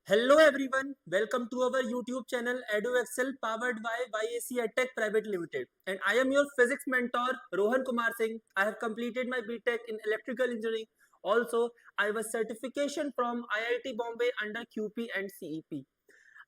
Hello everyone, welcome to our YouTube channel EduExcel powered by YAC EdTech Private Limited. And I am your physics mentor Rohan Kumar Singh. I have completed my BTech in electrical engineering. Also, I have a certification from IIT Bombay under QP and CEP.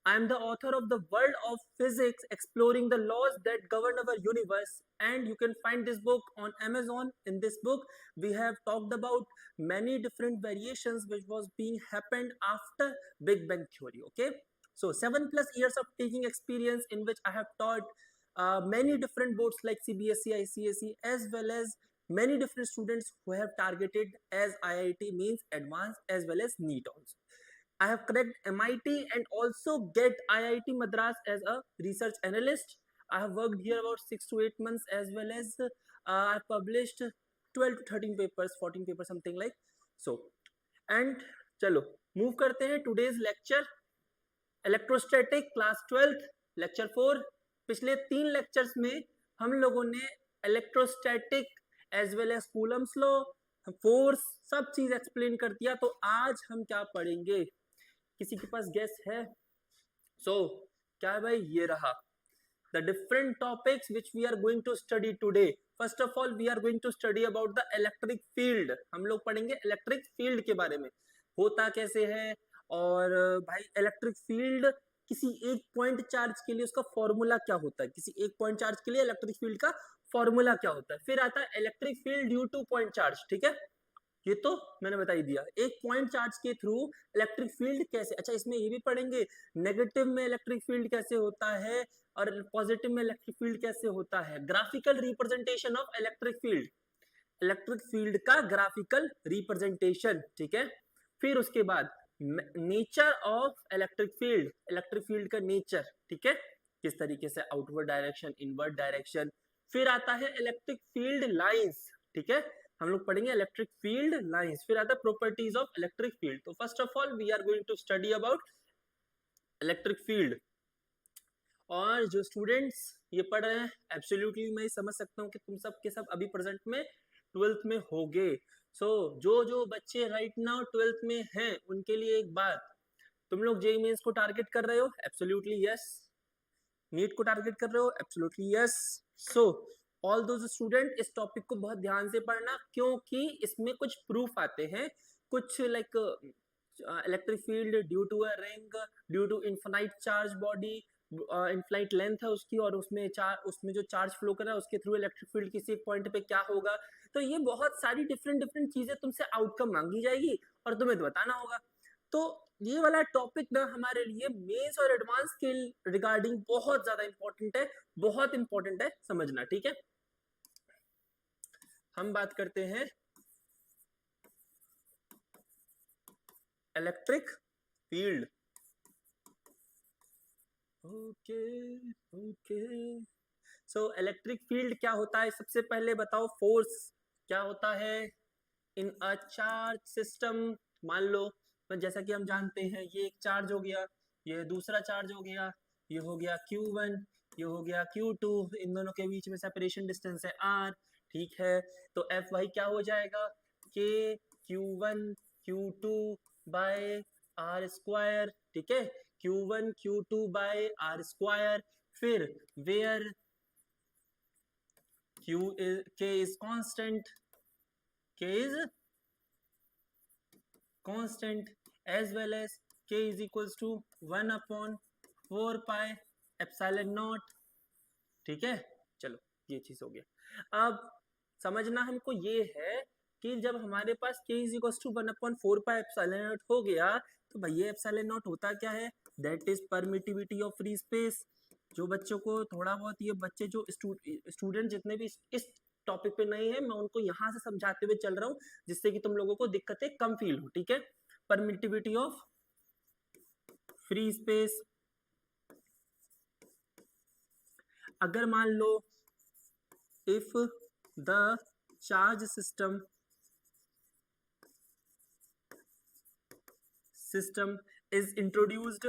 I am the author of The World of Physics Exploring the Laws That Govern Our Universe, and you can find this book on Amazon. In this book, we have talked about many different variations which was being happened after Big Bang Theory. Okay, so 7+ years of teaching experience in which I have taught many different boards like CBSE, ICSE, as well as many different students who have targeted as IIT means advanced as well as NEET also. I have cracked MIT and also get IIT Madras as a research analyst. I have worked here about 6 to 8 months as well as I published 12 to 13 papers, 14 papers, something like so. And चलो move करते हैं today's lecture electrostatic class 12 lecture 4। पिछले 3 lectures में हम लोगों ने electrostatic as well as Coulomb's law, force, सब चीज एक्सप्लेन कर दिया। तो आज हम क्या पढ़ेंगे, किसी के पास गेस है? क्या है भाई? ये रहा the different topics which we are going to study today. First of all, we are going to study about the electric field. हम लोग पढ़ेंगे इलेक्ट्रिक फील्ड के बारे में, होता कैसे है। और भाई इलेक्ट्रिक फील्ड किसी एक पॉइंट चार्ज के लिए उसका फॉर्मूला क्या होता है, किसी एक पॉइंट चार्ज के लिए इलेक्ट्रिक फील्ड का फॉर्मूला क्या होता है। फिर आता है electric field due to point charge, ठीक है, ये तो मैंने बता ही दिया। एक पॉइंट चार्ज के थ्रू इलेक्ट्रिक फील्ड कैसे, अच्छा इसमें ये भी पढ़ेंगे नेगेटिव में इलेक्ट्रिक फील्ड कैसे होता है और पॉजिटिव में इलेक्ट्रिक फील्ड कैसे होता है। Graphical representation of electric field, electric field का ग्राफिकल रिप्रेजेंटेशन, ठीक है। फिर उसके बाद नेचर ऑफ इलेक्ट्रिक फील्ड का नेचर, ठीक है, किस तरीके से आउटवर्ड डायरेक्शन, इनवर्ड डायरेक्शन। फिर आता है इलेक्ट्रिक फील्ड लाइंस, ठीक है, हम लोग पढ़ेंगे इलेक्ट्रिक फील्ड लाइंस। फिर आता है प्रॉपर्टीज ऑफ इलेक्ट्रिक फील्ड। तो first of all we are going to study about electric field. और जो स्टूडेंट्स ये पढ़ रहे हैं, एब्सोल्युटली मैं समझ सकता हूँ कि तुम सब के सब अभी प्रेजेंट में 12th में होगे। जो जो बच्चे राइट नाउ 12th में हैं उनके लिए एक बात, तुम लोग जेईई मेंस को टारगेट कर रहे हो, एब्सोल्युटली यस। नीट को टारगेट कर रहे हो, absolutely yes. So all those student इस टॉपिक को बहुत ध्यान से पढ़ना, क्योंकि इसमें कुछ प्रूफ आते हैं, कुछ like electric field due to a ring, due to infinite charge body, infinite length है उसकी, और उसमें जो चार्ज फ्लो कर रहा है उसके थ्रू इलेक्ट्रिक फील्ड किसी एक पॉइंट पे क्या होगा। तो ये बहुत सारी डिफरेंट डिफरेंट चीजें तुमसे आउटकम मांगी जाएगी और तुम्हें तो बताना होगा। तो ये वाला टॉपिक ना हमारे लिए मेंस और एडवांस के रिगार्डिंग बहुत ज्यादा इंपॉर्टेंट है, बहुत इंपॉर्टेंट है समझना, ठीक है। हम बात करते हैं इलेक्ट्रिक फील्ड। ओके ओके, सो इलेक्ट्रिक फील्ड क्या होता है, सबसे पहले बताओ फोर्स क्या होता है इन अ चार्ज सिस्टम। मान लो तो जैसा कि हम जानते हैं, ये एक चार्ज हो गया, ये दूसरा चार्ज हो गया, ये हो गया Q1, ये हो गया Q2, इन दोनों के बीच में सेपरेशन डिस्टेंस है R, ठीक है। तो F वाई क्या हो जाएगा, K Q1 Q2 by R square, ठीक है, Q1 Q2 by R square. फिर where K is constant, K is constant as well as K is equals to 1 upon 4 pi epsilon naught, ठीक है। चलो ये चीज हो गया। अब समझना हमको ये है कि जब हमारे पास K is equals to 1 upon 4 pi epsilon naught हो गया, तो भाई ये epsilon naught होता क्या है, that is permittivity of free space. जो बच्चों को थोड़ा बहुत, ये बच्चे जो स्टूडेंट जितने भी इस टॉपिक पे नहीं है, मैं उनको यहाँ से समझाते हुए चल रहा हूँ जिससे कि तुम लोगों को दिक्कतें कम फील हो, ठीक है। परमिटिविटी ऑफ फ्री स्पेस, अगर मान लो if the charge system is introduced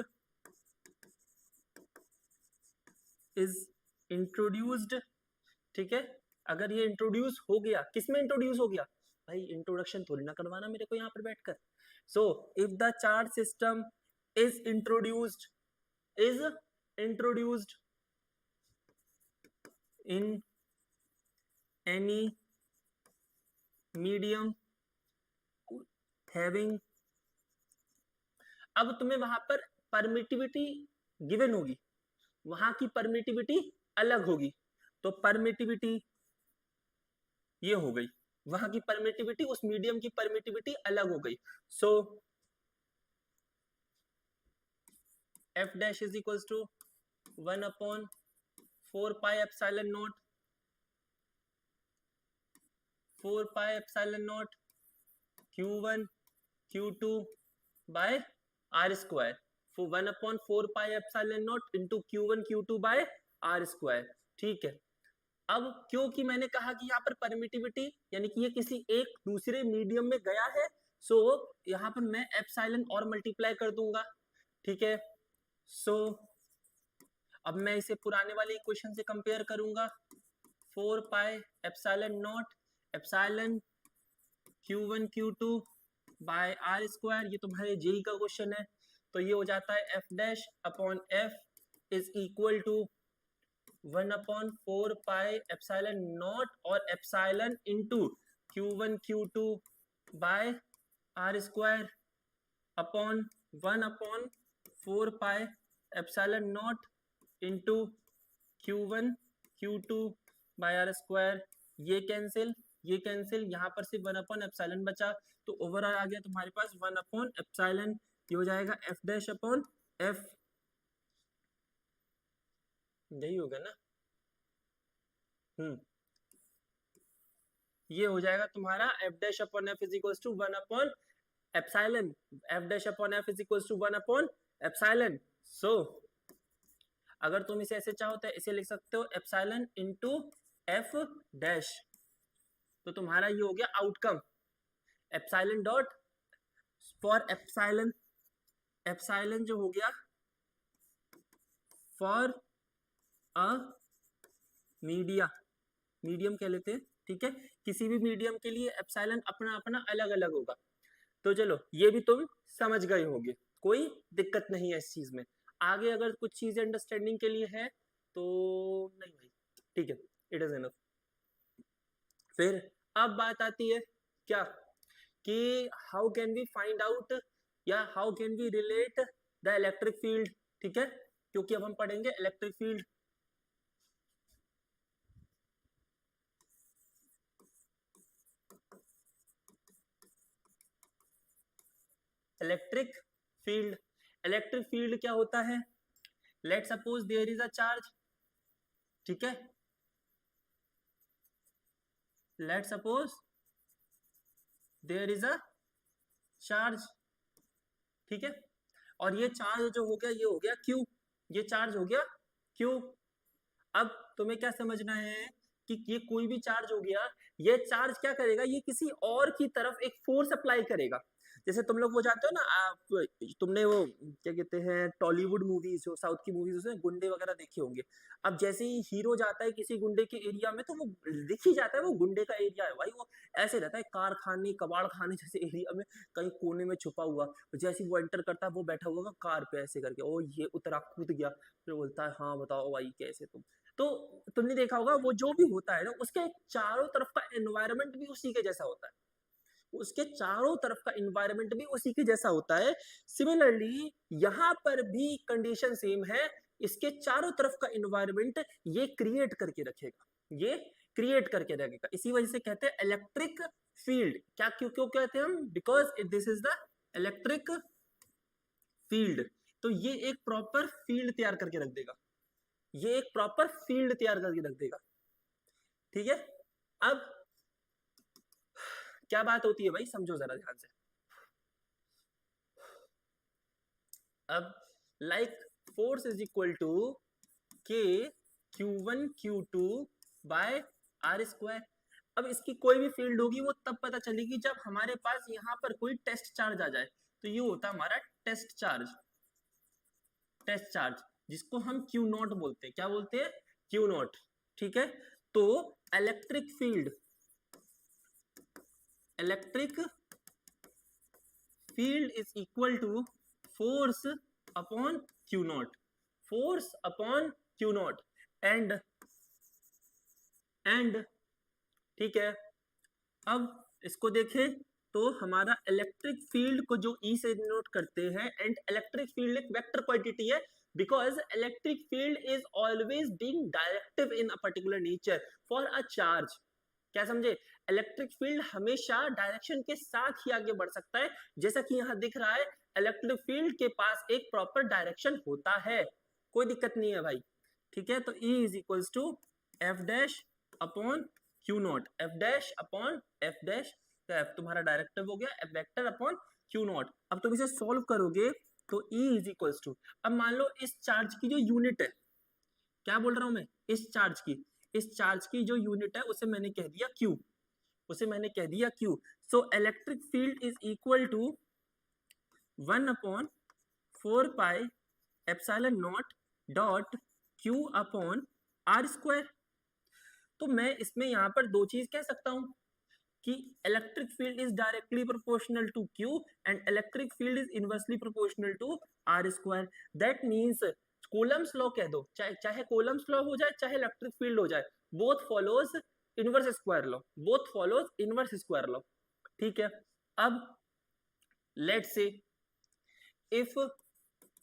ठीक है, अगर ये इंट्रोड्यूस हो गया, किसमें इंट्रोड्यूस हो गया भाई, इंट्रोडक्शन थोड़ी ना करवाना मेरे को यहाँ पर बैठकर। So if the charge system is introduced in any medium having, अब तुम्हें वहां पर परमिटिविटी गिवन होगी, वहां की परमिटिविटी अलग होगी, तो परमिटिविटी ये हो गई, वहां की परमिटिविटी, उस मीडियम की परमिटिविटी अलग हो गई. So F dash is equals to 1/4 pi epsilon naught, 4 pi epsilon naught Q1 Q2 by R square, 1/4 pi epsilon naught into Q1 Q2 by R square. ठीक है. अब क्योंकि मैंने कहा कि यहाँ पर परमिटिविटी यानी कि ये किसी एक दूसरे मीडियम में गया है, सो यहाँ पर मैं एप्सिलॉन और मल्टीप्लाई कर दूंगा. ठीक है. सो अब मैं इसे पुराने वाले इक्वेशन से कंपेयर करूंगा. 4 pi epsilon naught epsilon Q1 Q2 by R square, ये तुम्हारे जेई का क्वेश्चन है, तो ये हो जाता है F dash upon F is equal to 1/4 pi epsilon naught और epsilon into Q1 Q2 by R square upon 1/4 pi epsilon naught into Q1 Q2 by R square. ये कैंसिल, ये कैंसिल, यहाँ पर सिर्फ 1/एप्सिलॉन बचा, तो ओवरऑल आ गया तुम्हारे पास 1/एप्सिलॉन. ये हो जाएगा एफ डैश अपॉन एफ, यही होगा ना. ये हो जाएगा तुम्हारा F dash upon F is equals to 1/एप्सिलॉन, F dash upon F is equals to 1/एप्सिलॉन. सो अगर तुम इसे ऐसे चाहो तो इसे लिख सकते हो एप्सिलॉन इंटू एफ डैश, तो तुम्हारा ये हो गया outcome. Epsilon dot for epsilon, epsilon जो हो गया फॉर अ मीडिया, मीडियम कह लेते हैं. ठीक है. किसी भी मीडियम के लिए एप्सिलॉन अपना अपना अलग अलग होगा. तो चलो ये भी तुम समझ गए होगे, कोई दिक्कत नहीं है इस चीज में. आगे अगर कुछ चीजें अंडरस्टैंडिंग के लिए है तो नहीं भाई, ठीक है, इट इज इनफ. फिर अब बात आती है क्या कि how can we find out या how can we relate the electric field. ठीक है, क्योंकि अब हम पढ़ेंगे electric field. Electric field, electric field क्या होता है. Let suppose there is a charge. ठीक है, let suppose there is a charge. ठीक है, और ये चार्ज जो हो गया ये हो गया Q, ये चार्ज हो गया Q. अब तुम्हें क्या समझना है कि ये कोई भी चार्ज हो गया, ये चार्ज क्या करेगा, ये किसी और की तरफ एक फोर्स अप्लाई करेगा. जैसे तुम लोग वो जाते हो ना, आप तुमने वो क्या कहते हैं टॉलीवुड मूवीज, जो साउथ की मूवीज, उसमें गुंडे वगैरह देखे होंगे. अब जैसे ही हीरो जाता है किसी गुंडे के एरिया में, तो वो दिख ही जाता है वो गुंडे का एरिया है भाई. वो ऐसे रहता है कारखाने कबाड़ खाने जैसे एरिया में, कहीं कोने में छुपा हुआ. जैसे ही वो एंटर करता है वो बैठा हुआ कार पे ऐसे करके, ओ ये उतरा कूद गया, फिर बोलता है हाँ बताओ भाई कैसे तुम. तो तुमने देखा होगा वो जो भी होता है ना, उसके चारों तरफ का एनवायरनमेंट भी उसी के जैसा होता है, उसके चारों तरफ का एनवायरनमेंट भी उसी के जैसा होता है. सिमिलरली यहाँ पर भी कंडीशन सेम है, इसके चारों तरफ का एनवायरनमेंट ये क्रिएट करके रखेगा, ये क्रिएट करके रखेगा. इसी वजह से कहते हैं इलेक्ट्रिक फील्ड. क्या क्यों क्यों कहते हैं हम, because this is the electric field. तो ये एक प्रॉपर फील्ड तैयार करके रख देगा, ये एक प्रॉपर फील्ड तैयार करके रख देगा. ठीक है. अब क्या बात होती है भाई, समझो जरा ध्यान से. अब like force is equal to K Q1 Q2 by R square. अब इसकी कोई भी फील्ड होगी वो तब पता चलेगी जब हमारे पास यहाँ पर कोई टेस्ट चार्ज आ जाए. तो ये होता है हमारा टेस्ट चार्ज, टेस्ट चार्ज जिसको हम Q0 बोलते हैं. क्या बोलते हैं, Q0. ठीक है. तो electric field, electric field is equal to force upon Q naught, force upon Q naught and ठीक है। अब इसको देखें तो हमारा इलेक्ट्रिक फील्ड को जो ई से डिनोट करते हैं, एंड इलेक्ट्रिक फील्ड एक वेक्टर क्वांटिटी है because electric field is always being directive in a particular nature for a charge. क्या समझे? इलेक्ट्रिक फील्ड हमेशा डायरेक्शन के साथ ही आगे बढ़ सकता है, जैसा कि यहाँ दिख रहा है इलेक्ट्रिक फील्ड के पास एक प्रॉपर डायरेक्शन होता है, कोई दिक्कत नहीं है भाई। ठीक है, तो E is equals to F dash upon Q naught, F dash upon F dash, तो एफ तुम्हारा डायरेक्टिव हो गया, F vector upon Q naught. अब तुम इसे सॉल्व करोगे तो E इज इक्वल्स टू, अब मान लो इस चार्ज की जो यूनिट है, क्या बोल रहा हूं मैं, इस चार्ज की जो यूनिट है उसे मैंने कह दिया Q, so electric field is equal to 1 upon 4 pi epsilon naught dot Q upon R square. तो मैं इसमें यहां पर दो चीज कह सकता हूं कि electric field is directly proportional to Q and electric field is inversely proportional to R square. That means Coulomb's law कह दो, चाहे कूलम्स लॉ हो जाए चाहे इलेक्ट्रिक फील्ड हो जाए, both follows inverse square law, ठीक है। अब let's say if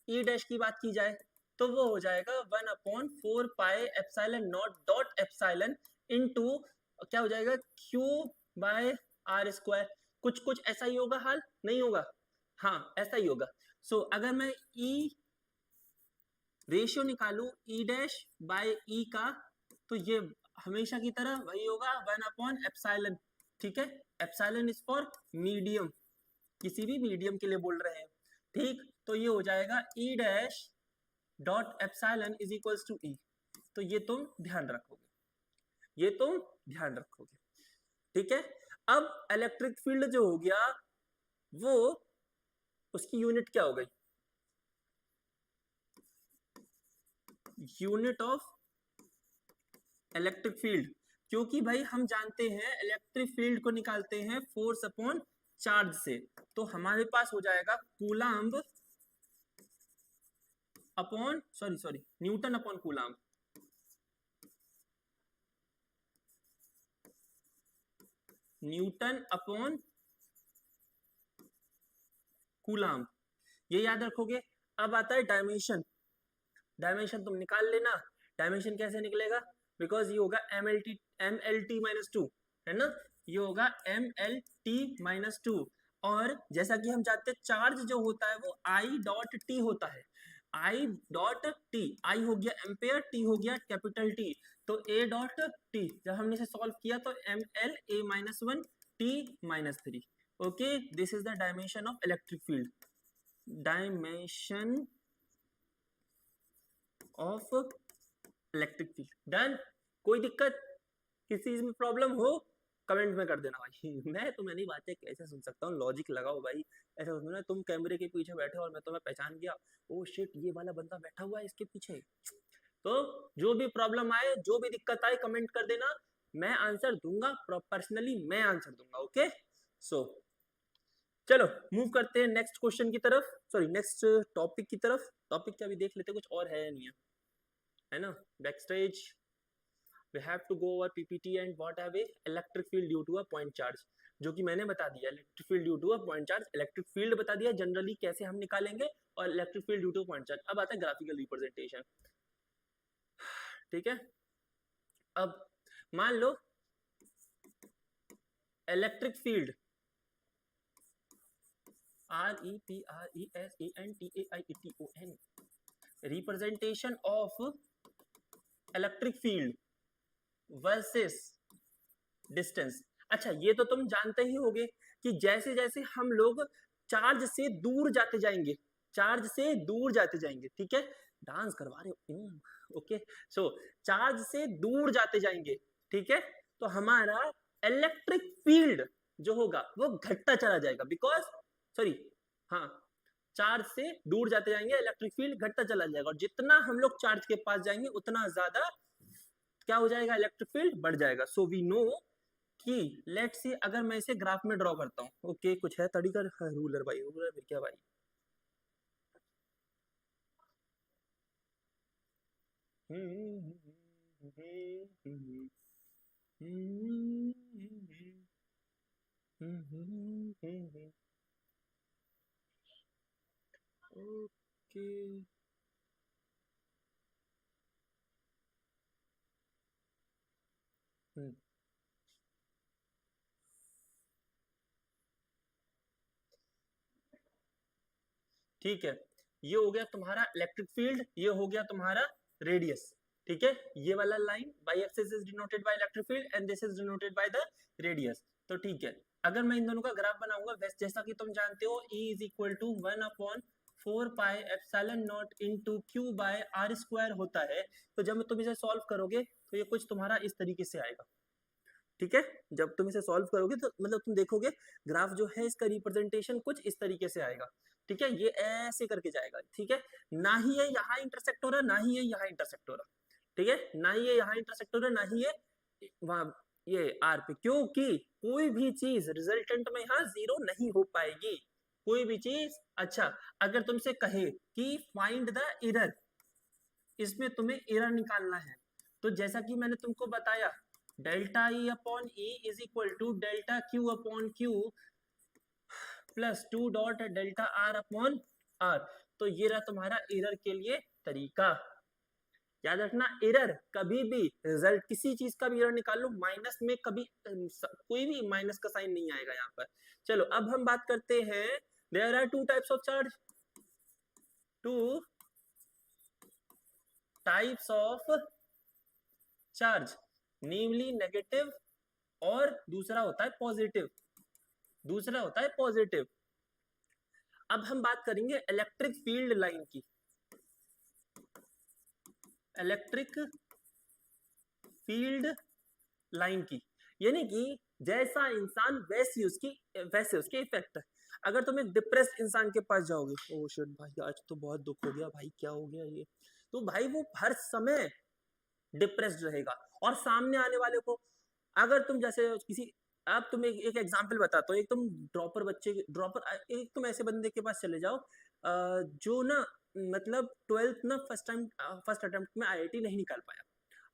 E dash की बात की जाए तो वो हो जाएगा 1 upon 4 pi epsilon naught dot epsilon into क्या हो जाएगा Q बाय R स्क्वायर। कुछ ऐसा ही होगा, हाल नहीं होगा, हाँ ऐसा ही होगा। सो अगर मैं E रेशियो निकालू E डैश बाय E का, तो ये हमेशा की तरह वही होगा 1 अपॉन एप्सिलॉन, ठीक है। एप्सिलॉन इज फॉर मीडियम, किसी भी मीडियम के लिए बोल रहे हैं, ठीक। तो ये हो जाएगा E dash dot epsilon is equals to E। तो ये तुम ध्यान रखोगे, ठीक है। अब इलेक्ट्रिक फील्ड जो हो गया वो उसकी यूनिट क्या हो गई, यूनिट ऑफ इलेक्ट्रिक फील्ड, क्योंकि भाई हम जानते हैं इलेक्ट्रिक फील्ड को निकालते हैं फोर्स अपॉन चार्ज से, तो हमारे पास हो जाएगा coulomb upon sorry Newton upon coulomb, Newton upon coulomb, ये याद रखोगे। अब आता है डायमेंशन, डायमेंशन तुम निकाल लेना। डायमेंशन कैसे निकलेगा, बिकॉज ये होगा MLT माइनस टू, है ना, ये होगा MLT माइनस टू। और जैसा कि हम जानते हैं चार्ज जो होता है वो I डॉट टी होता है, I डॉट टी, I हो गया एम्पेयर, T हो गया कैपिटल T, तो A डॉट टी, जब हमने इसे सॉल्व किया तो ML A minus one T minus three. Okay, this is the dimension of electric field, dimension of electric field. Done, कोई दिक्कत, किसी चीज में प्रॉब्लम हो कमेंट में कर देना भाई मैं तुम्हें नहीं बातें कैसे सुन सकता हूँ, लॉजिक लगाओ भाई। ऐसा सुनो तुम कैमरे के पीछे बैठे और मैं तुम्हें पहचान गया, ओ शिट ये वाला बंदा बैठा हुआ है इसके पीछे। तो जो भी प्रॉब्लम आए, जो भी दिक्कत आए कमेंट कर देना, मैं आंसर दूंगा, पर्सनली मैं आंसर दूंगा। ओके, सो चलो मूव करते हैं नेक्स्ट क्वेश्चन की तरफ, सॉरी नेक्स्ट टॉपिक की तरफ। टॉपिक क्या भी देख लेते, कुछ और है या नहीं है ना। Backstage we have to go over PPT and what have a electric field due to a point charge, जो कि मैंने बता दिया electric field due to a point charge, electric field बता दिया जनरली कैसे हम निकालेंगे, और electric field due to point charge. अब आता है ग्राफिकल रिप्रेजेंटेशन, ठीक है। अब मान लो electric field REPRESENTAIETON, representation of electric field versus distance. अच्छा ये तो तुम जानते ही होगे कि जैसे जैसे हम लोग चार्ज से दूर जाते जाएंगे, ठीक है, डांस करवा रहे हो, ओके। सो चार्ज से दूर जाते जाएंगे, ठीक है, तो हमारा इलेक्ट्रिक फील्ड जो होगा वो घटता चला जाएगा, बिकॉज सॉरी हाँ, चार्ज से दूर जाते जाएंगे इलेक्ट्रिक फील्ड घटता चला जाएगा, और जितना हम लोग चार्ज के पास जाएंगे उतना ज्यादा क्या हो जाएगा, इलेक्ट्रिक फील्ड बढ़ जाएगा। सो वी नो कि लेट्स सी अगर मैं इसे ग्राफ में ड्रॉ करता हूँ, ओके कुछ है तरीका, रूलर भाई, रूलर क्या भाई, ओके, ठीक है। ये हो गया तुम्हारा इलेक्ट्रिक फील्ड, ये हो गया तुम्हारा रेडियस। ठीक है, ये वाला line by axis is denoted by electric field and this is denoted by the radius. तो ठीक है, अगर मैं इन दोनों का ग्राफ बनाऊंगा, जैसा कि तुम जानते हो E is equal to 1/4 pi epsilon naught into Q by R square होता है। तो जब तुम इसे सॉल्व करोगे तो ये कुछ तुम्हारा इस तरीके से आएगा। ठीक है, जब तुम इसे सॉल्व करोगे तो मतलब तुम देखोगे ग्राफ जो है इसका रिप्रेजेंटेशन कुछ इस तरीके से आएगा। ठीक है, ये ऐसे करके जाएगा। ठीक है, ना ही ये यहाँ इंटरसेक्ट हो रहा, ना ही ये यहाँ इंटरसेक्ट हो रहा। ठीक है, ना ही ये यहाँ इंटरसेक्ट हो रहा, ना ही ये वहां ये आर पे, क्योंकि कोई भी चीज रिजल्टेंट में यहाँ जीरो नहीं हो पाएगी, कोई भी चीज। अच्छा, अगर तुमसे कहे कि फाइंड द एरर, इसमें तुम्हें एरर निकालना है, तो जैसा कि मैंने तुमको बताया, delta E upon E is equal to delta Q upon Q plus 2 dot delta R upon R. तो ये रहा तुम्हारा एरर के लिए तरीका। याद रखना, एरर कभी भी रिजल्ट किसी चीज का भी एरर निकाल लो, माइनस में कभी कोई भी माइनस का साइन नहीं आएगा यहाँ पर। चलो अब हम बात करते हैं, there are two types of charge, two types of charge, namely negative और दूसरा होता है पॉजिटिव, दूसरा होता है पॉजिटिव। अब हम बात करेंगे इलेक्ट्रिक फील्ड लाइन की, इलेक्ट्रिक फील्ड लाइन की, यानी कि जैसा इंसान वैसे उसके इफेक्ट। अगर तुम एक डिप्रेस्ड इंसान के पास जाओगे, ओ शिट भाई आज तो बहुत दुख हो गया भाई, क्या हो गया ये, तो भाई वो हर समय डिप्रेस्ड रहेगा। और सामने आने वाले को अगर तुम जैसे किसी, अब तुम एक एग्जांपल बताता हूँ, एक तुम एक तुम ऐसे बंदे के पास चले जाओ जो ना मतलब 12th ना फर्स्ट अटेम्प्ट में आईआईटी नहीं निकाल पाया।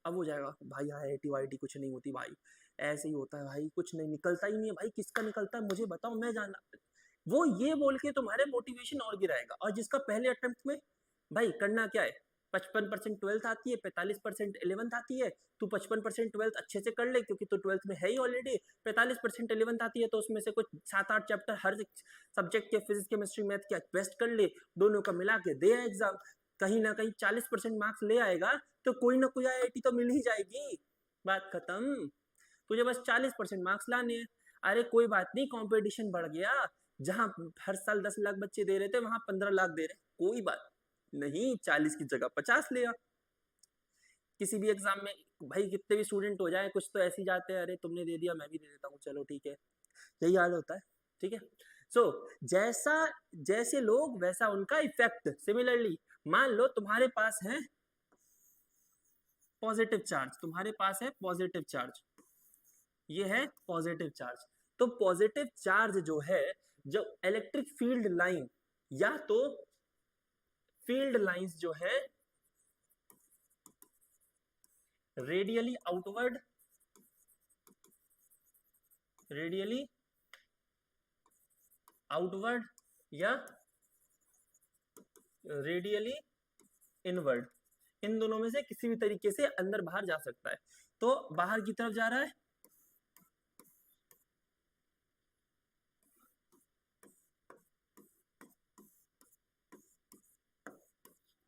अब हो जाएगा भाई आईआईटी वाईटी कुछ नहीं होती भाई, ऐसे ही होता है भाई, कुछ नहीं निकलता ही नहीं है भाई, किसका निकलता है मुझे बताओ मैं जानना। वो ये बोल के तुम्हारे मोटिवेशन और गिराएगा। और जिसका पहले अटेम्प्ट में भाई करना क्या है, 55% ट्वेल्थ आती है, 45% 11th आती है, तू 55% ट्वेल्थ अच्छे से कर ले क्योंकि तू ट्वेल्थ में है ही ऑलरेडी, 45% 11th आती है तो उसमें से कुछ 7-8 चैप्टर हर सब्जेक्ट के, फिजिक्स केमिस्ट्री मैथ के बेस्ट कर ले, दोनों का मिला के दे एग्जाम, कहीं ना कहीं 40% मार्क्स ले आएगा तो कोई ना कोई आईआईटी तो मिल ही जाएगी, बात खत्म। तुझे बस 40% मार्क्स लाने हैं। अरे कोई बात नहीं, कंपटीशन बढ़ गया, जहां हर साल 10 लाख बच्चे दे रहे थे वहां 15 लाख दे रहे, कोई बात नहीं, 40 की जगह 50 ले आ। किसी भी एग्जाम में भाई कितने भी स्टूडेंट हो जाए, कुछ तो ऐसे ही जाते हैं, अरे तुमने दे दिया मैं भी दे देता हूँ, चलो ठीक है, यही हाल होता है। ठीक है, सो जैसा जैसे लोग वैसा उनका इफेक्ट। सिमिलरली मान लो तुम्हारे पास है पॉजिटिव चार्ज, तुम्हारे पास है पॉजिटिव चार्ज, ये है पॉजिटिव चार्ज। तो पॉजिटिव चार्ज जो है, जो इलेक्ट्रिक फील्ड लाइन या तो फील्ड लाइंस जो है रेडियली आउटवर्ड, रेडियली आउटवर्ड या रेडियली इनवर्ड, इन दोनों में से किसी भी तरीके से अंदर बाहर जा सकता है। तो बाहर की तरफ जा रहा है,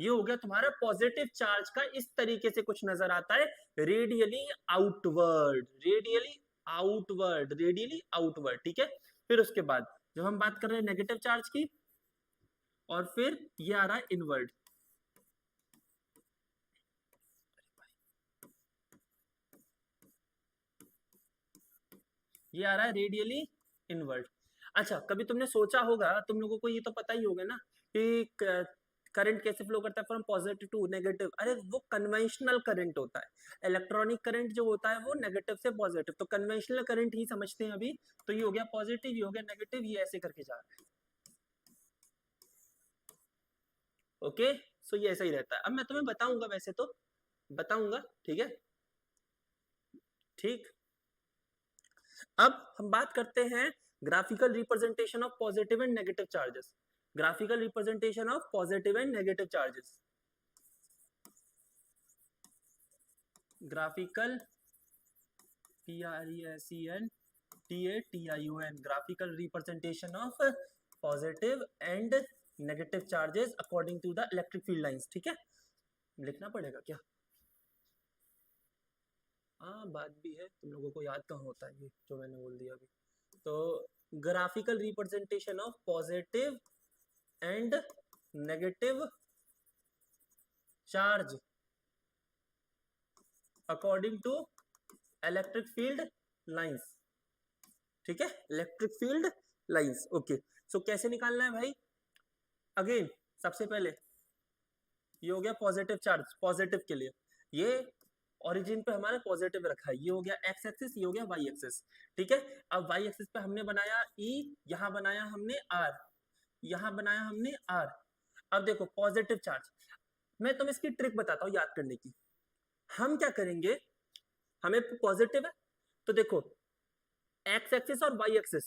ये हो गया तुम्हारा पॉजिटिव चार्ज का इस तरीके से कुछ नजर आता है, radially outward, radially outward, radially outward. ठीक है, फिर उसके बाद जब हम बात कर रहे हैं नेगेटिव चार्ज की, और फिर ये आ रहा है इनवर्ड, ये आ रहा है रेडियली इनवर्ड। अच्छा, कभी तुमने सोचा होगा, तुम लोगों को ये तो पता ही होगा ना कि करंट कैसे फ्लो करता है फ्रॉम पॉजिटिव टू नेगेटिव। अरे वो कन्वेंशनल करंट होता है, इलेक्ट्रॉनिक करंट जो होता है वो नेगेटिव से पॉजिटिव, तो कन्वेंशनल करंट ही समझते हैं अभी। तो ये हो गया पॉजिटिव, ये हो गया नेगेटिव, ये ऐसे करके जा रहा है। ओके, सो ये ऐसा ही रहता है। अब मैं तुम्हें बताऊंगा वैसे तो बताऊंगा, ठीक है। ठीक, अब हम बात करते हैं graphical representation of positive and negative charges. Graphical representation of positive and negative charges. Graphical PRESENTATION, graphical representation of positive and negative charges according to the electric field lines। ठीक है, लिखना पड़ेगा क्या? हाँ बात भी है, तुम लोगों को याद कहाँ होता है ये जो मैंने बोल दिया अभी। तो graphical representation of positive and negative charge according to electric field lines. ठीक है, electric field lines. Okay, so कैसे निकालना है भाई? अगेन सबसे पहले ये हो गया पॉजिटिव चार्ज, पॉजिटिव के लिए ये ओरिजिन पे हमारा पॉजिटिव रखा है, ये हो गया एक्स एक्सिस, ये हो गया वाई एक्सिस। ठीक है, अब वाई एक्सिस पे हमने बनाया ई, यहाँ बनाया हमने आर, यहाँ बनाया हमने आर। अब देखो पॉजिटिव चार्ज, मैं तुम्हें इसकी ट्रिक बताता हूँ याद करने की। हम क्या करेंगे, हमें पॉजिटिव है तो देखो एक्स एक्सिस और वाई एक्सिस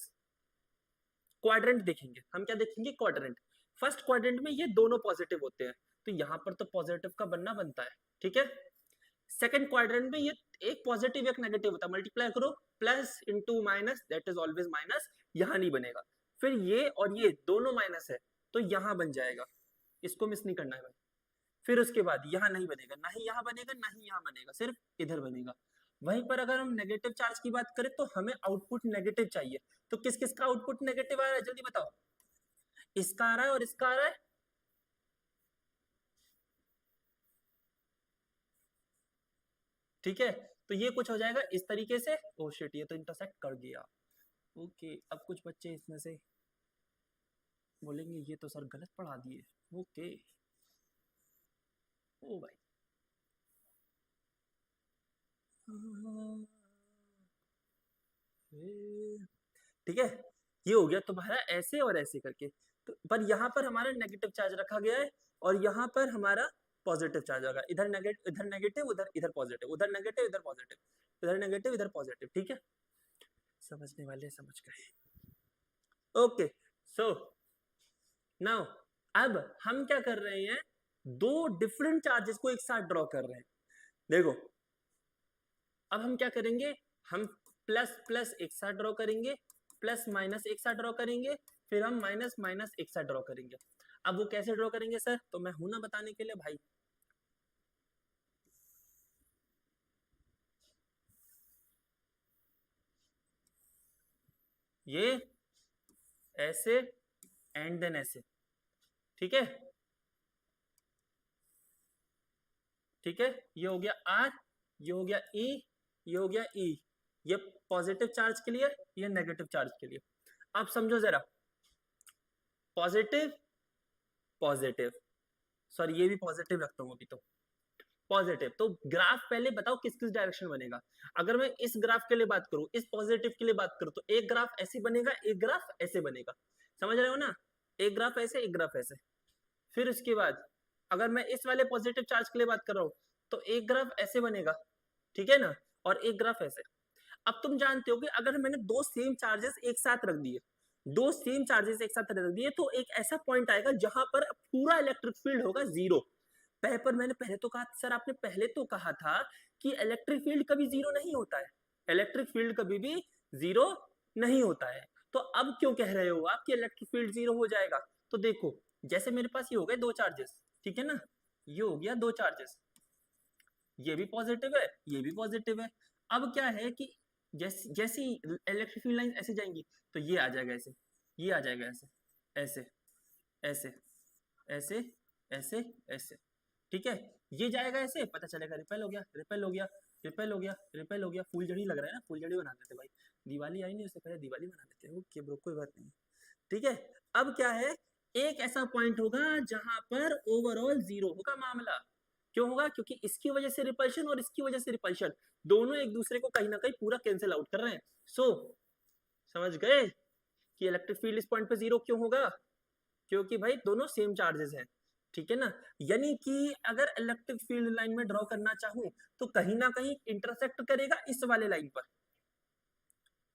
क्वाड्रेंट देखेंगे। हम क्या देखेंगे? क्वाड्रेंट। फर्स्ट क्वाड्रेंट में ये दोनों पॉजिटिव होते हैं, तो यहाँ पर तो पॉजिटिव का बनना बनता है। ठीक है, सेकंड क्वाड्रेंट में ये एक पॉजिटिव एक नेगेटिव होता है, मल्टीप्लाई करो, plus into minus, that is always minus, यहाँ नहीं बनेगा। फिर ये और ये दोनों माइनस है तो यहाँ बन जाएगा, इसको मिस नहीं करना है भाई। फिर उसके बाद यहाँ नहीं बनेगा, ना ही यहाँ बनेगा ना ही यहाँ बनेगा, सिर्फ इधर बनेगा। वहीं पर अगर हम नेगेटिव चार्ज की बात करें तो हमें आउटपुट नेगेटिव चाहिए, तो किस किस का आउटपुट नेगेटिव आ रहा है जल्दी बताओ? इसका आ रहा है और इसका आ रहा है। ठीक है, तो ये कुछ हो जाएगा इस तरीके से। ओ शिट, ये तो इंटरसेक्ट कर गया। ओके, अब कुछ बच्चे इसमें से बोलेंगे ये तो सर गलत पढ़ा दिए। ओके, ओ भाई ठीक है, ये हो गया तुम्हारा ऐसे और ऐसे करके। तो पर यहाँ पर हमारा नेगेटिव चार्ज रखा गया है और यहाँ पर हमारा पॉजिटिव चार्ज होगा। इधर नेगेटिव उधर इधर पॉजिटिव, उधर नेगेटिव इधर पॉजिटिव, इधर नेगेटिव इधर पॉजिटिव। ठीक है, समझने वाले समझ गए। ओके, सो नाउ अब हम क्या कर रहे हैं, दो डिफरेंट चार्जेस को एक साथ ड्रॉ कर रहे हैं। देखो अब हम क्या करेंगे, हम प्लस प्लस एक साथ ड्रॉ करेंगे, प्लस माइनस एक साथ ड्रॉ करेंगे, फिर हम माइनस माइनस एक साथ ड्रॉ करेंगे। अब वो कैसे ड्रॉ करेंगे सर? तो मैं हूं ना बताने के लिए भाई। ये ऐसे एंड देन ऐसे। ठीक है, ठीक है, ये हो गया आर, ये हो गया ई, ये हो गया ई। ये पॉजिटिव चार्ज के लिए, ये नेगेटिव चार्ज के लिए। आप समझो जरा, पॉजिटिव पॉजिटिव, सॉरी ये भी पॉजिटिव रखता हूं अभी तो। पॉजिटिव तो ग्राफ पहले बताओ किस किस डायरेक्शन बनेगा। अगर मैं इस ग्राफ के लिए बात करूं, इस पॉजिटिव के लिए बात करूं, तो एक ग्राफ ऐसे बनेगा, एक ग्राफ ऐसे बनेगा। समझ रहे हो ना? एक ग्राफ ऐसे, एक ग्राफ ऐसे। फिर उसके बाद अगर मैं इस वाले पॉजिटिव चार्ज के लिए बात कर रहा हूं तो एक ग्राफ ऐसे बनेगा, ठीक है ना, और एक ग्राफ ऐसे। अब तुम जानते हो कि अगर मैंने दो सेम चार्जेस एक साथ रख दिए, दो सेम चार्जेस एक साथ रख दिए, तो एक ऐसा पॉइंट आएगा जहां पर पूरा इलेक्ट्रिक फील्ड होगा जीरो। पर मैंने पहले तो कहा सर, आपने पहले तो कहा था कि इलेक्ट्रिक फील्ड कभी जीरो नहीं होता है, इलेक्ट्रिक फील्ड कभी भी जीरो नहीं होता है। तो अब क्यों कह रहे हो आप कि इलेक्ट्रिक फील्ड जीरो हो जाएगा? तो देखो, जैसे मेरे पास ये हो गए दो चार्जेस, ठीक है ना, ये हो गया दो चार्जेस, ये भी पॉजिटिव है, ये भी पॉजिटिव है। अब क्या है कि जैसी इलेक्ट्रिक फील्ड लाइन ऐसे जाएंगी तो ये आ जाएगा ऐसे, ये आ जाएगा ऐसे, ऐसे ऐसे ऐसे ऐसे ऐसे। ठीक है, ये जाएगा ऐसे, पता चलेगा रिपेल हो गया, रिपेल हो गया, रिपेल हो गया, रिपेल हो गया। फुलझड़ी लग रहा है ना, फुलझड़ी बना देते भाई, दिवाली आई नहीं उससे पहले दिवाली बना देते हैं। ओके ब्रो, कोई बात नहीं। ठीक है, अब क्या है, एक ऐसा पॉइंट होगा जहां पर ओवरऑल जीरो होगा मामला। क्यों होगा? क्योंकि इसकी वजह से रिपल्शन और इसकी वजह से रिपल्शन, दोनों एक दूसरे को कहीं ना कहीं पूरा कैंसिल आउट कर रहे हैं। सो समझ गए कि इलेक्ट्रिक फील्ड इस पॉइंट पे जीरो क्यों होगा? क्योंकि भाई दोनों सेम चार्जेस हैं। ठीक है ना। यानी कि अगर इलेक्ट्रिक फील्ड लाइन में ड्रॉ करना चाहूं तो कहीं ना कहीं इंटरसेक्ट करेगा इस वाले लाइन पर।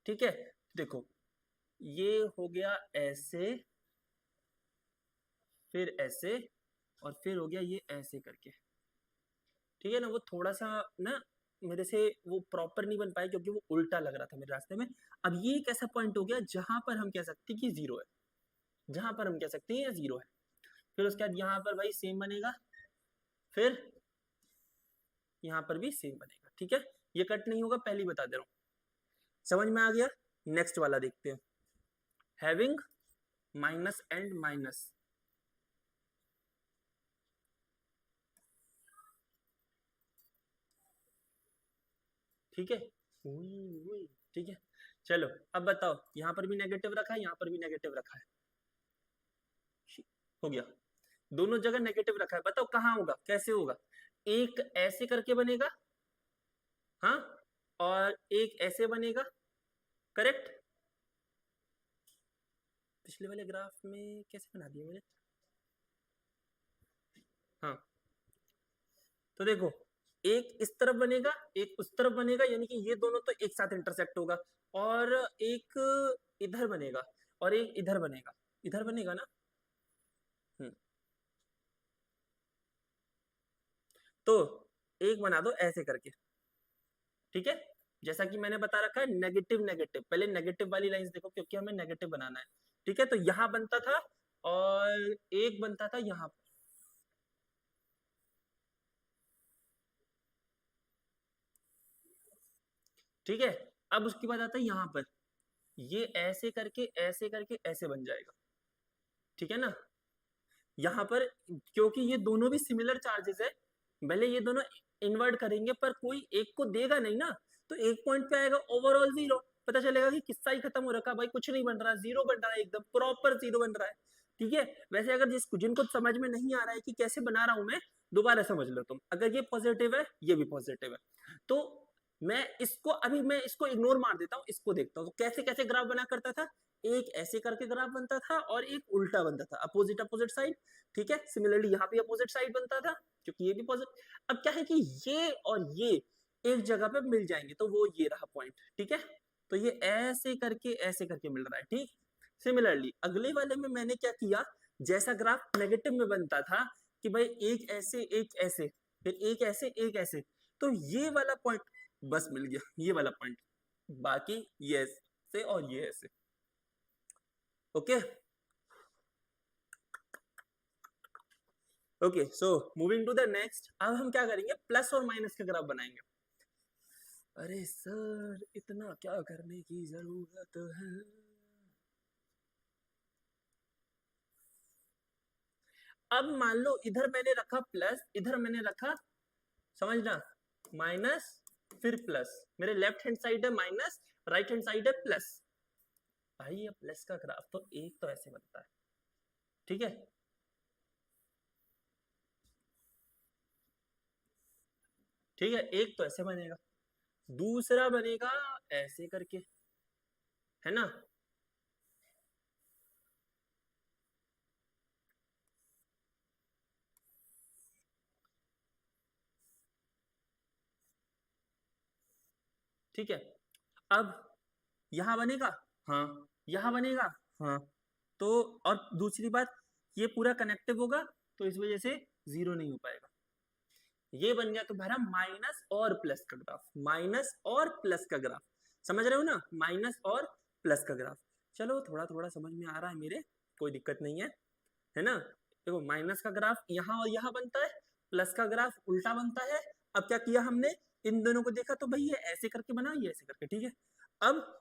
ठीक है, देखो ये हो गया ऐसे, फिर ऐसे, और फिर हो गया ये ऐसे करके। ठीक है ना, वो थोड़ा सा ना मेरे से वो प्रॉपर नहीं बन पाया क्योंकि वो उल्टा लग रहा था मेरे रास्ते में। अब ये एक ऐसा पॉइंट हो गया जहां पर हम कह सकते हैं कि जीरो है, जहां पर हम कह सकते हैं ये जीरो है। फिर उसके बाद यहाँ पर भाई सेम बनेगा, फिर यहाँ पर भी सेम बनेगा। ठीक है, ये कट नहीं होगा, पहले ही बता दे रहा हूँ। समझ में आ गया। नेक्स्ट वाला देखते हैं, हैविंग माइनस एंड माइनस। ठीक है, ठीक है, चलो अब बताओ, यहां पर भी नेगेटिव रखा है, यहां पर भी नेगेटिव रखा है। हो गया, दोनों जगह नेगेटिव रखा है, बताओ कहां होगा, कैसे होगा। एक ऐसे करके बनेगा, हाँ, और एक ऐसे बनेगा, करेक्ट। पिछले वाले ग्राफ में कैसे बना दिया मैंने, हाँ, तो देखो एक इस तरफ बनेगा, एक उस तरफ बनेगा, यानी कि ये दोनों तो एक साथ इंटरसेक्ट होगा, और एक इधर बनेगा और एक इधर बनेगा, इधर बनेगा ना। हम्म, तो एक बना दो ऐसे करके। ठीक है, जैसा कि मैंने बता रखा है नेगेटिव नेगेटिव, पहले नेगेटिव वाली लाइंस देखो क्योंकि हमें नेगेटिव बनाना है। ठीक है, तो यहां बनता था और एक बनता था यहां पर। ठीक है, अब उसके बाद आता है यहां पर, ये ऐसे करके ऐसे बन जाएगा। ठीक है ना, यहाँ पर क्योंकि ये दोनों भी सिमिलर चार्जेस है, भले ये दोनों इन्वर्ट करेंगे पर कोई एक को देगा नहीं ना, तो एक पॉइंट पे आएगा ओवरऑल जीरो। पता चलेगा कि किस्सा ही खत्म हो रखा, भाई कुछ नहीं बन रहा, जीरो बन रहा है, एकदम प्रॉपर जीरो बन रहा है। ठीक है, वैसे अगर जिनको समझ में नहीं आ रहा है कि कैसे बना रहा हूं मैं, दोबारा समझ लो तुम। अगर ये पॉजिटिव है, ये भी पॉजिटिव है, तो मैं इसको इग्नोर मार देता हूँ, इसको देखता हूँ तो कैसे कैसे ग्राफ बना करता था। एक ऐसे करके ग्राफ बनता था और एक उल्टा बनता था, अपोजिट अपोजिट साइड। ठीक है, सिमिलरली यहाँ भी अपोजिट साइड बनता था क्योंकि ये भी पॉजिटिव। अब क्या है कि ये और ये एक जगह पे मिल जाएंगे, तो वो ये रहा पॉइंट। ठीक है, तो ये ऐसे करके मिल रहा है। ठीक, सिमिलरली अगले वाले में मैंने क्या किया, जैसा ग्राफ नेगेटिव में बनता था कि भाई एक ऐसे, फिर एक ऐसे एक ऐसे, तो ये वाला पॉइंट बस मिल गया, ये वाला पॉइंट। बाकी ये ऐसे और ये ऐसे। Okay, okay, so moving to the next, अब हम क्या करेंगे, प्लस और माइनस का ग्राफ बनाएंगे। अरे सर इतना क्या करने की जरूरत है। अब मान लो इधर मैंने रखा प्लस, इधर मैंने रखा, समझना, माइनस, फिर प्लस। मेरे लेफ्ट हैंड साइड है माइनस, राइट हैंड साइड है प्लस। भाई ये प्लस का ग्राफ तो एक तो ऐसे बनता है। ठीक है, ठीक है, एक तो ऐसे बनेगा, दूसरा बनेगा ऐसे करके, है ना। ठीक है, अब यहां बनेगा, हाँ, यहां बनेगा, हाँ, तो और दूसरी बात, ये पूरा कनेक्टिव होगा तो इस वजह से जीरो नहीं हो पाएगा। ये बन गया तुम्हारा माइनस और प्लस का ग्राफ, माइनस और प्लस का ग्राफ। समझ रहे हो ना, माइनस और प्लस का ग्राफ। चलो थोड़ा थोड़ा समझ में आ रहा है मेरे, कोई दिक्कत नहीं है ना। देखो माइनस का ग्राफ यहाँ और यहाँ बनता है, प्लस का ग्राफ उल्टा बनता है। अब क्या किया हमने, इन दोनों को देखा तो भाई ये ऐसे करके बना, ये ऐसे करके। ठीक है, अब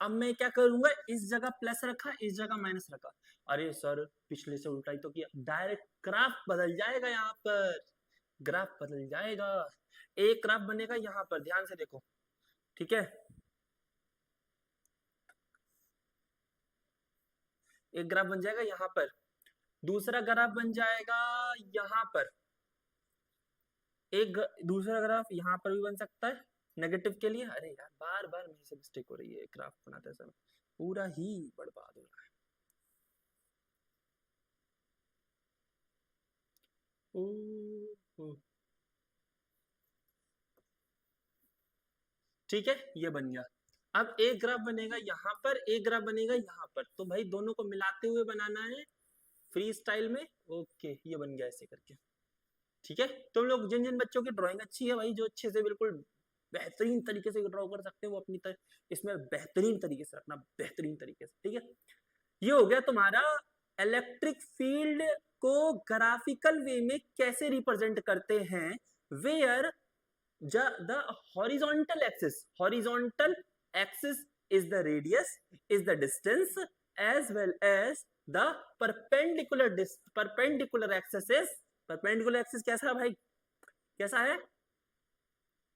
अब मैं क्या करूंगा, इस जगह प्लस रखा, इस जगह माइनस रखा। अरे सर पिछले से उल्टा ही तो किया, डायरेक्ट ग्राफ बदल जाएगा यहाँ पर, ग्राफ बदल जाएगा। एक ग्राफ बनेगा यहाँ पर, ध्यान से देखो। ठीक है, एक ग्राफ बन जाएगा यहाँ पर, दूसरा ग्राफ बन जाएगा यहाँ पर। दूसरा ग्राफ यहाँ पर भी बन सकता है नेगेटिव के लिए। अरे यार बार बार मेरे से मिस्टेक हो रही है ग्राफ बनाते समय, पूरा ही बर्बाद हो रहा है। ओ, ओ, ठीक है ये बन गया। अब एक ग्राफ बनेगा यहाँ पर, एक ग्राफ बनेगा यहाँ पर, तो भाई दोनों को मिलाते हुए बनाना है फ्री स्टाइल में। ओके ये बन गया ऐसे करके। ठीक है तुम लोग जिन जिन बच्चों की ड्राइंग अच्छी है भाई, जो अच्छे से बिल्कुल बेहतरीन तरीके से ड्रॉ कर सकते हैं, वो अपनी इसमें बेहतरीन तरीके से रखना, बेहतरीन तरीके से। ठीक है ये हो गया तुम्हारा इलेक्ट्रिक फील्ड को ग्राफिकल वे में कैसे रिप्रेजेंट करते हैं, where the horizontal axis is the radius, is the distance, as well as the perpendicular axis is, perpendicular axis कैसा है भाई, कैसा है,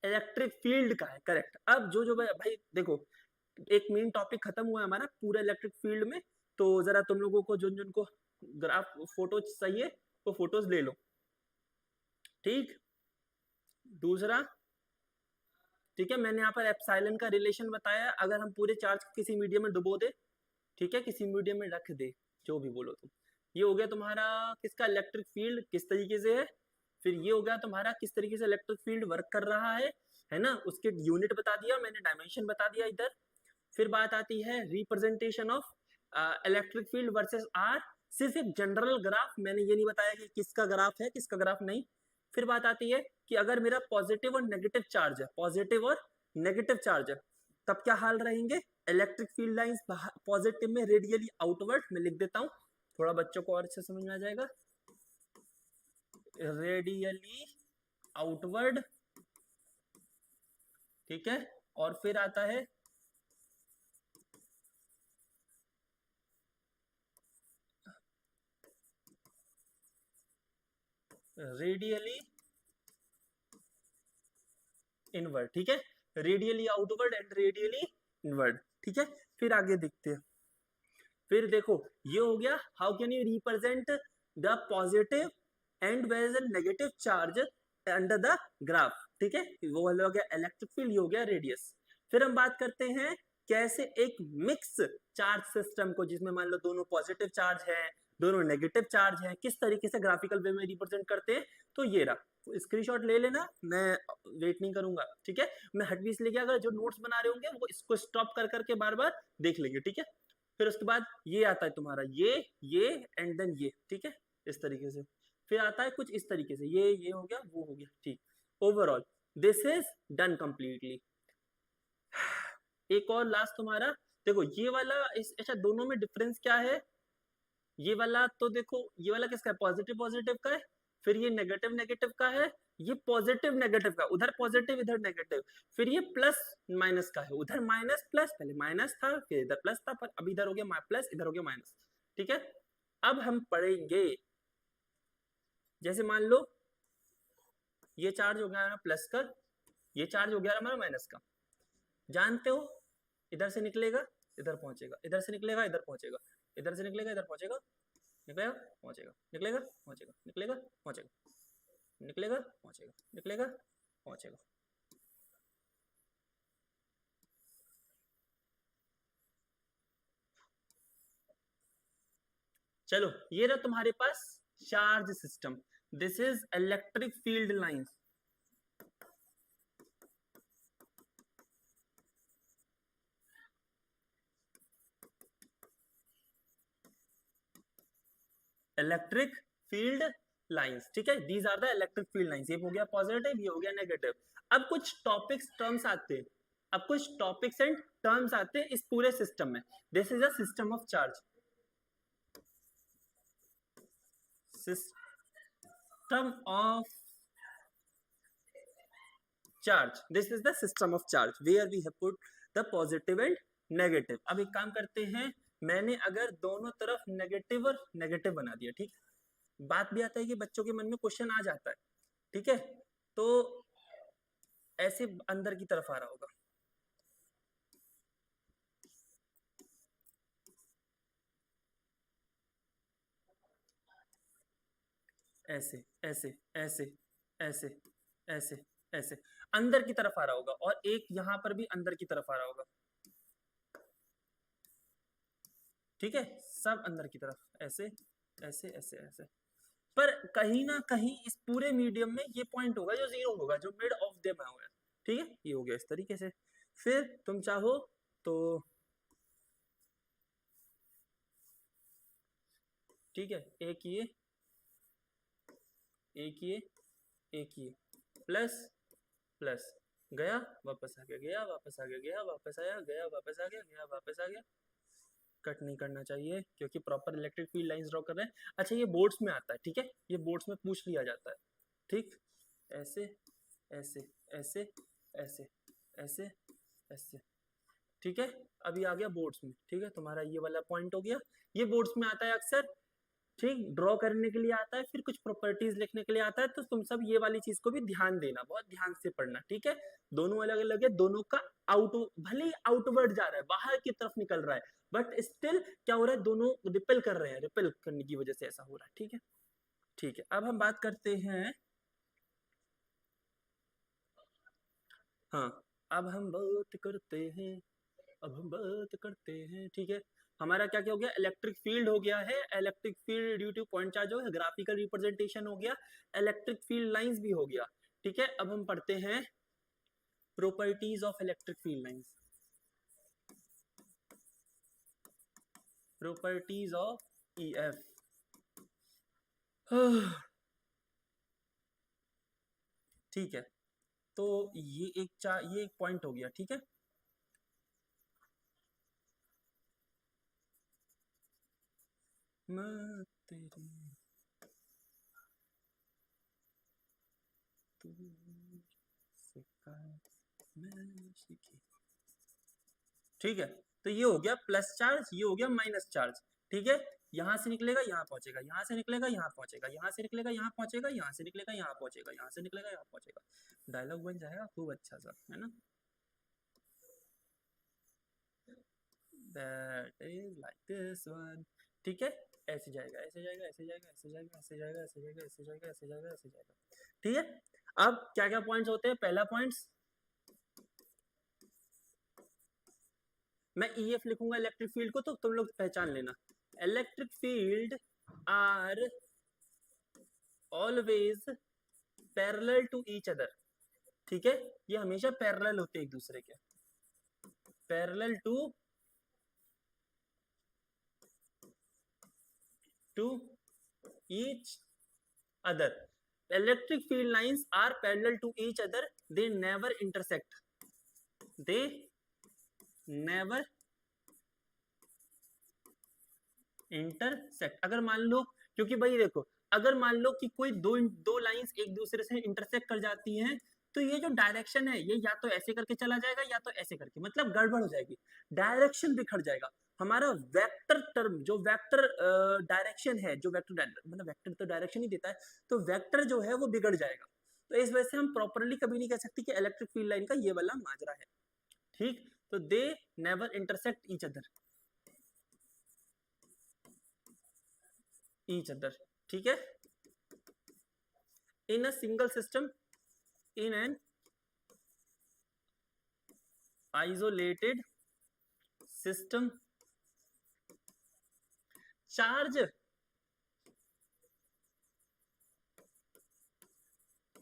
इलेक्ट्रिक फील्ड का है। करेक्ट। अब जो भाई देखो, एक मेन टॉपिक खत्म हुआ है हमारा पूरा इलेक्ट्रिक फील्ड में, तो जरा तुम लोगों को जिन जिन को ग्राफ फोटोज चाहिए वो फोटोज ले लो। ठीक दूसरा, ठीक है मैंने यहाँ पर एप्सिलॉन का रिलेशन बताया, अगर हम पूरे चार्ज किसी मीडियम में डुबो दे, ठीक है किसी मीडियम में रख दे, जो भी बोलो तुम, ये हो गया तुम्हारा किसका इलेक्ट्रिक फील्ड किस तरीके से है। फिर ये हो गया तुम्हारा किस तरीके से इलेक्ट्रिक फील्ड वर्क कर रहा है ना, उसके यूनिट बता दिया मैंने, डायमेंशन बता दिया इधर। फिर बात आती है representation of electric field versus R, सिर्फ एक जनरल ग्राफ, मैंने ये नहीं बताया कि किसका ग्राफ है किसका ग्राफ नहीं। फिर बात आती है कि अगर मेरा पॉजिटिव और नेगेटिव चार्ज है, पॉजिटिव और नेगेटिव चार्ज है, तब क्या हाल रहेंगे, इलेक्ट्रिक फील्ड लाइंस पॉजिटिव में रेडियली आउटवर्ड, मैं लिख देता हूं थोड़ा बच्चों को और अच्छे समझ में आ जाएगा, रेडियली आउटवर्ड। ठीक है और फिर आता है रेडियली इनवर्ड। ठीक है radially outward and radially inward. ठीक है फिर आगे देखते हैं। फिर देखो ये हो गया how can you represent the positive and where negative charge under the graph. ठीक है वो हो गया इलेक्ट्रिक फील्ड, ये हो गया रेडियस। फिर हम बात करते हैं कैसे एक मिक्स चार्ज सिस्टम को, जिसमें मान लो दोनों पॉजिटिव चार्ज है दोनों नेगेटिव चार्ज है, किस तरीके से ग्राफिकल वे में रिप्रेजेंट करते हैं। तो ये रहा स्क्रीनशॉट ले लेना, मैं वेट नहीं करूंगा। ठीक है मैं हट भी इसलिए गया, अगर जो नोट्स बना रहे होंगे वो इसको स्टॉप कर करके बार बार देख लेंगे। ठीक है फिर उसके बाद ये आता है तुम्हारा ये एंड देन ये। ठीक है इस तरीके से। फिर आता है कुछ इस तरीके से, ये हो गया वो हो गया। ठीक overall this is done completely. एक और लास्ट तुम्हारा देखो ये वाला अच्छा दोनों में डिफरेंस क्या है, ये वाला तो देखो ये वाला किसका है, पॉजिटिव पॉजिटिव का है, फिर ये नेगेटिव नेगेटिव का है, ये पॉजिटिव नेगेटिव का, उधर पॉजिटिव इधर नेगेटिव, फिर ये प्लस माइनस का है, उधर माइनस प्लस, पहले माइनस था फिर इधर प्लस था, पर अब इधर हो गया प्लस इधर हो गया माइनस। ठीक है अब हम पढ़ेंगे जैसे मान लो ये चार्ज हो गया प्लस का, ये चार्ज हो गया हमारा माइनस का, जानते हो इधर से निकलेगा इधर पहुंचेगा, इधर से निकलेगा इधर पहुंचेगा, इधर से निकलेगा इधर पहुंचेगा, निकलेगा पहुंचेगा, निकलेगा पहुंचेगा, निकलेगा पहुंचेगा, निकलेगा पहुंचेगा, निकलेगा पहुंचेगा। चलो ये रहा तुम्हारे पास charge system, this is electric field lines. Electric field lines. ठीक है these are the electric field lines, ये हो गया पॉजिटिव ये हो गया नेगेटिव। अब कुछ टॉपिक्स टर्म्स आते हैं, अब कुछ टॉपिक्स एंड टर्म्स आते हैं इस पूरे सिस्टम में। This is a system of charge, system of charge, this is the system of charge where we have put the positive and negative. अब एक काम करते हैं, मैंने अगर दोनों तरफ नेगेटिव और नेगेटिव बना दिया, ठीक बात भी आता है कि बच्चों के मन में क्वेश्चन आ जाता है। ठीक है तो ऐसे अंदर की तरफ आ रहा होगा, ऐसे ऐसे ऐसे ऐसे ऐसे ऐसे अंदर की तरफ आ रहा होगा, और एक यहां पर भी अंदर की तरफ आ रहा होगा। ठीक है, सब अंदर की तरफ, ऐसे ऐसे ऐसे ऐसे। पर कहीं ना कहीं इस पूरे मीडियम में ये पॉइंट होगा जो जीरो होगा, जो मिड ऑफ देम होगा। ठीक है, ये हो गया इस तरीके से। फिर तुम चाहो तो ठीक है, एक ये एक ये एक ये प्लस प्लस, गया वापस आ गया, गया वापस आ गया, गया वापस आया, गया वापस आ गया, गया वापस आ गया। कट नहीं करना चाहिए क्योंकि proper electric field lines draw कर रहे हैं। अच्छा, ये बोर्ड्स में आता है, ठीक है, ये बोर्ड्स में पूछ लिया जाता है। ठीक, ऐसे ऐसे ऐसे ऐसे ऐसे ऐसे। ठीक है, अभी आ गया बोर्ड्स में। ठीक है, तुम्हारा ये वाला पॉइंट हो गया, ये बोर्ड्स में आता है अक्सर। ठीक, ड्रॉ करने के लिए आता है, फिर कुछ प्रॉपर्टीज लिखने के लिए आता है। तो तुम सब ये वाली चीज को भी ध्यान देना, बहुत ध्यान से पढ़ना। ठीक है, दोनों अलग अलग है, दोनों का आउट, भले ही आउटवर्ड जा रहा है, बाहर की तरफ निकल रहा है, बट स्टिल क्या हो रहा है, दोनों रिपेल कर रहे हैं, रिपेल करने की वजह से ऐसा हो रहा है। ठीक है, ठीक है, अब हम बात करते हैं, हाँ, अब हम बात करते हैं, अब हम बात करते हैं। ठीक है, हमारा क्या क्या हो गया, इलेक्ट्रिक फील्ड हो गया है, electric field due to point charge हो गया, ग्राफिकल रिप्रेजेंटेशन हो गया, इलेक्ट्रिक फील्ड लाइंस भी हो गया। ठीक है, अब हम पढ़ते हैं properties of electric field lines, properties of EF. ठीक है, तो ये एक पॉइंट हो गया। ठीक है, मैं तेरी तू शिकायत मैं सीखी। ठीक है, तो ये हो गया प्लस चार्ज, ये हो गया माइनस चार्ज। ठीक है, यहां से निकलेगा यहाँ पहुंचेगा, यहाँ से निकलेगा यहाँ पहुंचेगा, यहाँ से निकलेगा यहाँ पहुंचेगा, यहाँ से निकलेगा यहाँ पहुंचेगा, यहाँ से निकलेगा यहाँ पहुंचेगा। डायलॉग बन जाएगा खूब अच्छा सा, है ना। That is like this one. ठीक है, ऐसे जाएगा, ऐसे जाएगा, ऐसे जाएगा, ऐसे जाएगा, ऐसे जाएगा, ऐसे जाएगा, ऐसे जाएगा, ऐसे जाएगा, ऐसे जाएगा। ठीक है, अब क्या क्या पॉइंट्स होते हैं, पहला पॉइंट्स, मैं ईएफ लिखूंगा इलेक्ट्रिक फील्ड को, तो तुम लोग पहचान लेना, electric field are always parallel to each other. ठीक है, ये हमेशा पैरेलल होते हैं एक दूसरे के, parallel to each other. Electric field lines are parallel to each other, they never intersect, they never intersect. अगर मान लो, क्योंकि भाई देखो, अगर मान लो कि कोई दो लाइंस एक दूसरे से इंटरसेक्ट कर जाती हैं, तो ये जो डायरेक्शन है, ये या तो ऐसे करके चला जाएगा या तो ऐसे करके, मतलब गड़बड़ हो जाएगी, डायरेक्शन बिखर जाएगा। हमारा वेक्टर टर्म, जो वेक्टर डायरेक्शन है, जो वेक्टर मतलब वेक्टर तो डायरेक्शन ही देता है, तो वेक्टर जो है वो बिगड़ जाएगा। तो इस वजह से हम प्रॉपरली कभी नहीं कह सकते कि इलेक्ट्रिक फील्ड लाइन का ये वाला माजरा है। ठीक, तो दे never intersect each other, each other. ठीक है, in a single system, in an isolated system, charge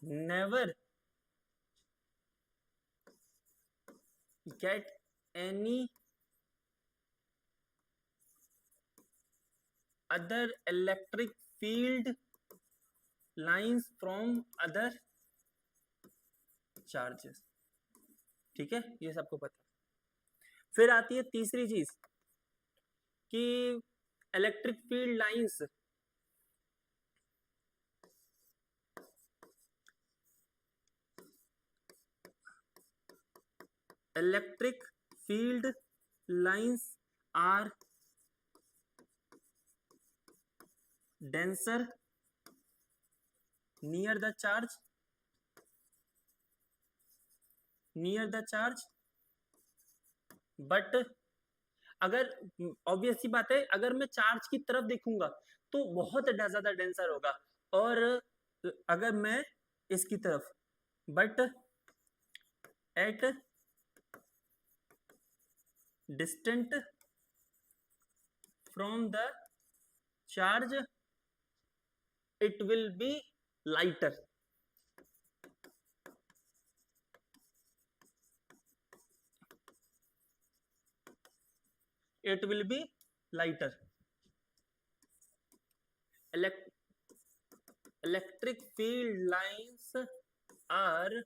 never get any other electric field lines from other charges। ठीक है, ये सबको पता। फिर आती है तीसरी चीज कि electric field lines electric field lines are denser near the charge, near the charge, but अगर ऑब्वियस सी बात है, अगर मैं चार्ज की तरफ देखूंगा तो बहुत ज्यादा डेंसर होगा, और अगर मैं इसकी तरफ but at distant from the charge it will be lighter. It will be lighter. Elect electric field lines are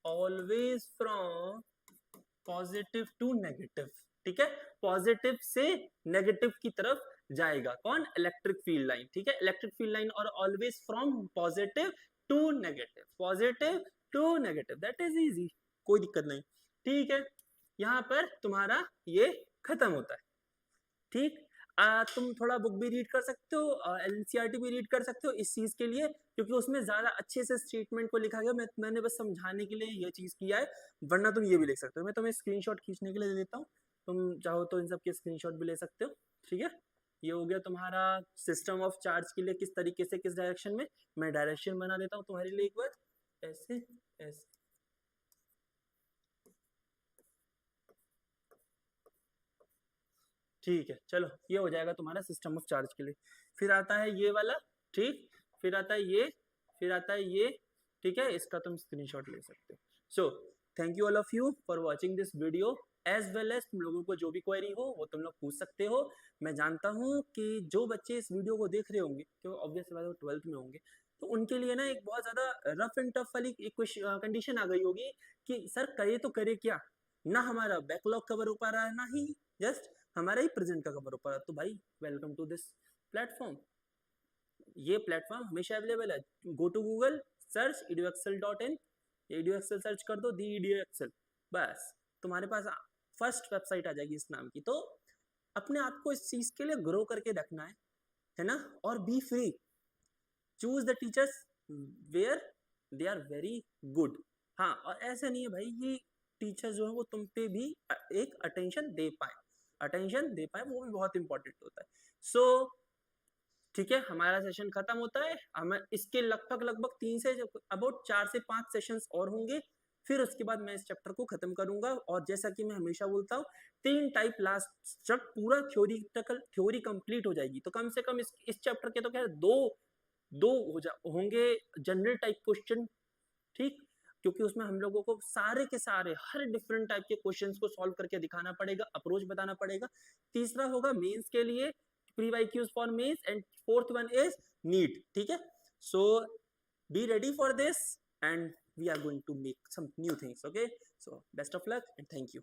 always from positive to negative. ठीक है, पॉजिटिव से नेगेटिव की तरफ जाएगा कौन? Electric field line. ठीक है, इलेक्ट्रिक फील्ड लाइन और always from positive to negative, positive to negative. That is easy, कोई दिक्कत नहीं. ठीक है, यहां पर तुम्हारा ये खत्म होता है. ठीक, तुम थोड़ा बुक भी रीड कर सकते हो, एनसीईआरटी भी रीड कर सकते हो इस चीज के लिए, क्योंकि उसमें ज्यादा अच्छे से स्टेटमेंट को लिखा गया. मैंने बस समझाने के लिए ये चीज किया है, वरना तुम ये भी लिख सकते हो. मैं तुम्हें स्क्रीनशॉट खींचने के लिए दे देता हूँ, तुम चाहो तो इन सब के स्क्रीनशॉट भी ले सकते हो. ठीक है, ये हो गया तुम्हारा सिस्टम ऑफ चार्ज के लिए किस तरीके से, किस डायरेक्शन में. मैं डायरेक्शन बना देता हूँ तुम्हारे लिए एक बार, ऐसे ऐसे. ठीक है, चलो ये हो जाएगा तुम्हारा सिस्टम ऑफ चार्ज के लिए. फिर आता है ये वाला. ठीक, फिर आता है ये, फिर आता है ये. ठीक है, इसका तुम स्क्रीनशॉट ले सकते हो. So thank you all of you for watching this video. As well as तुम लोगों को जो भी क्वेरी हो वो तुम लोग पूछ सकते हो. मैं जानता हूँ कि जो बच्चे इस वीडियो को देख रहे होंगे, तो ऑब्वियसली बात है 12th में होंगे, तो उनके लिए ना एक बहुत ज्यादा रफ एंड टफ वाली एक कंडीशन आ गई होगी कि सर करे तो करे क्या, ना हमारा बैकलॉग कवर हो पा रहा है, ना ही जस्ट हमारा ही प्रेजेंट का कवर हो पा रहा है. तो भाई वेलकम टू दिस प्लेटफॉर्म. ये प्लेटफॉर्म हमेशा अवेलेबल है. Go to Google, search eduexcel.in, eduexcel search कर दो, दी eduexcel, बस तुम्हारे पास फर्स्ट वेबसाइट आ जाएगी इस नाम की. तो अपने आप को इस चीज के लिए ग्रो करके रखना है ना. और be free, choose the teachers where they are very good. हाँ, और ऐसा नहीं है भाई कि टीचर जो है वो तुम पे भी एक अटेंशन दे पाए, अटेंशन दे पाए, वो भी बहुत इंपॉर्टेंट होता है. सो ठीक है, हमारा सेशन खत्म होता है. हमें इसके लगभग लगभग 3 से अबाउट 4 से 5 सेशंस और होंगे, फिर उसके बाद मैं इस चैप्टर को खत्म करूंगा. और जैसा कि मैं हमेशा बोलता हूँ, 3 टाइप लास्ट, जब पूरा थ्योरी कंप्लीट हो जाएगी तो कम से कम इस चैप्टर के तो क्या दो होंगे जनरल टाइप क्वेश्चन. ठीक, क्योंकि उसमें हम लोगों को सारे के सारे हर डिफरेंट टाइप के क्वेश्चंस को सॉल्व करके दिखाना पड़ेगा, अप्रोच बताना पड़ेगा. तीसरा होगा मेंस के लिए, PYQs for mains, and fourth one is NEET. ठीक है, so be ready for this and we are going to make some new things. Okay, so best of luck and thank you.